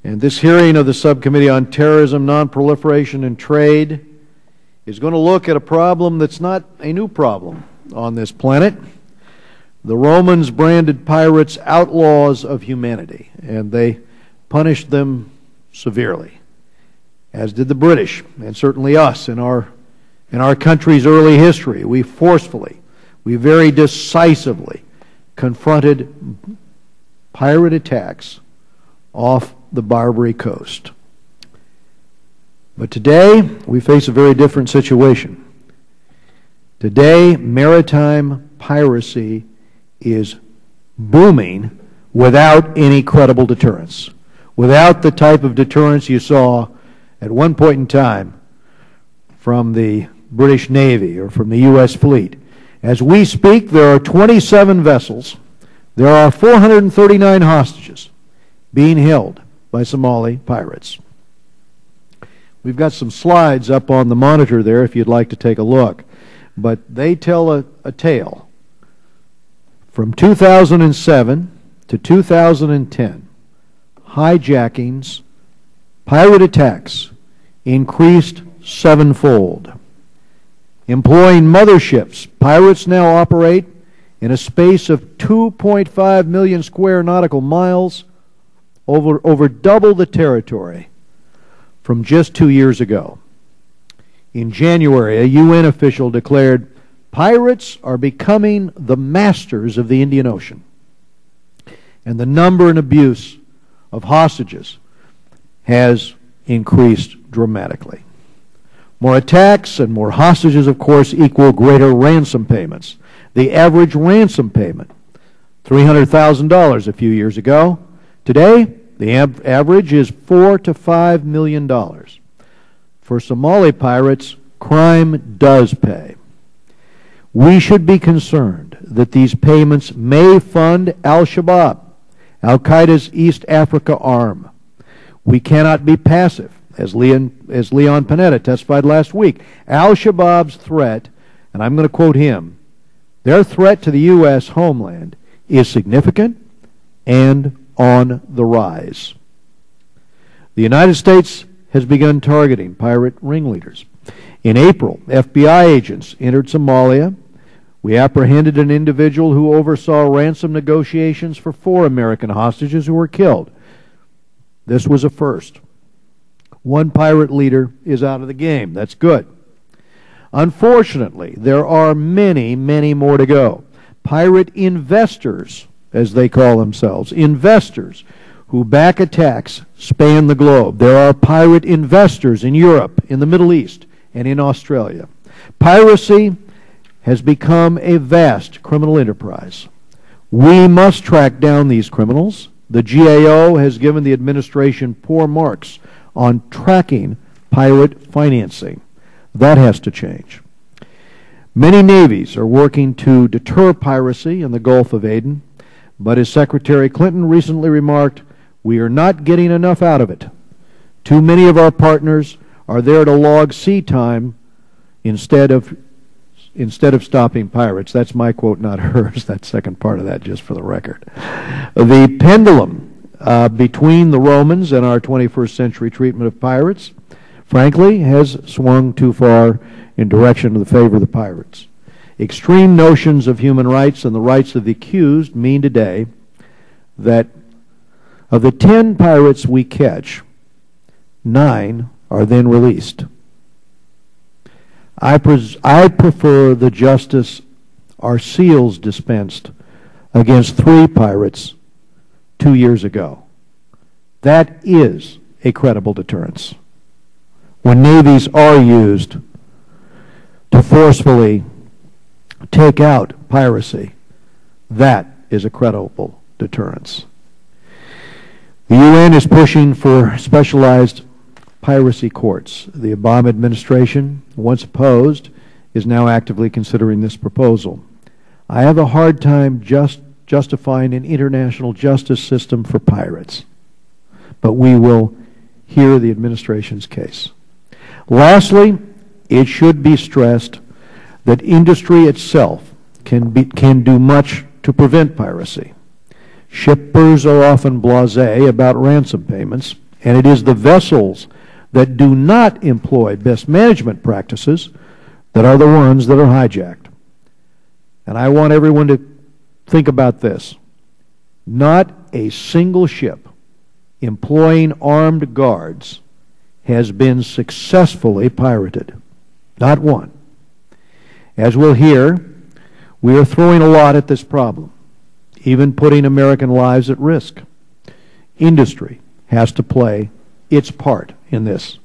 And this hearing of the Subcommittee on Terrorism, Nonproliferation and Trade is going to look at a problem that's not a new problem on this planet. The Romans branded pirates outlaws of humanity, and they punished them severely, as did the British, and certainly us in our country's early history. We very decisively confronted pirate attacks off the Barbary coast. But today, we face a very different situation. Today, maritime piracy is booming without any credible deterrence, without the type of deterrence you saw at one point in time from the British Navy or from the U.S. fleet. As we speak, there are 27 vessels. There are 439 hostages being held by Somali pirates. We've got some slides up on the monitor there if you'd like to take a look. But they tell a tale. From 2007 to 2010, hijackings, pirate attacks increased sevenfold. Employing motherships, pirates now operate in a space of 2.5 million square nautical miles, over double the territory from just 2 years ago. In January, a UN official declared, "Pirates are becoming the masters of the Indian Ocean." And the number and abuse of hostages has increased dramatically. More attacks and more hostages, of course, equal greater ransom payments. The average ransom payment, $300,000 a few years ago. Today, the average is $4 to $5 million. For Somali pirates, crime does pay. We should be concerned that these payments may fund Al-Shabaab, Al-Qaeda's East Africa arm. We cannot be passive, as Leon Panetta testified last week. Al-Shabaab's threat, and I'm going to quote him, their threat to the U.S. homeland is significant and on the rise. The United States has begun targeting pirate ringleaders. In April, FBI agents entered Somalia. We apprehended an individual who oversaw ransom negotiations for 4 American hostages who were killed. This was a first. One pirate leader is out of the game. That's good. Unfortunately, there are many, many more to go. Pirate investors, as they call themselves, investors who back attacks span the globe. There are pirate investors in Europe, in the Middle East, and in Australia. Piracy has become a vast criminal enterprise. We must track down these criminals. The GAO has given the administration poor marks on tracking pirate financing. That has to change. Many navies are working to deter piracy in the Gulf of Aden, but as Secretary Clinton recently remarked, we are not getting enough out of it. Too many of our partners are there to log sea time instead of stopping pirates. That's my quote, not hers. That second part of that, just for the record. The pendulum between the Romans and our 21st century treatment of pirates, frankly, has swung too far in direction of the favor of the pirates. Extreme notions of human rights and the rights of the accused mean today that of the 10 pirates we catch, 9 are then released. I prefer the justice our SEALs dispensed against 3 pirates 2 years ago. That is a credible deterrence. When navies are used to forcefully take out piracy, that is a credible deterrence. The UN is pushing for specialized piracy courts. The Obama administration, once opposed, is now actively considering this proposal. I have a hard time justifying an international justice system for pirates, but we will hear the administration's case. Lastly, it should be stressed that industry itself can do much to prevent piracy. Shippers are often blasé about ransom payments, And it is the vessels that do not employ best management practices that are the ones that are hijacked. And I want everyone to think about this. Not a single ship employing armed guards has been successfully pirated. Not one. As we'll hear, we are throwing a lot at this problem, even putting American lives at risk. Industry has to play its part in this.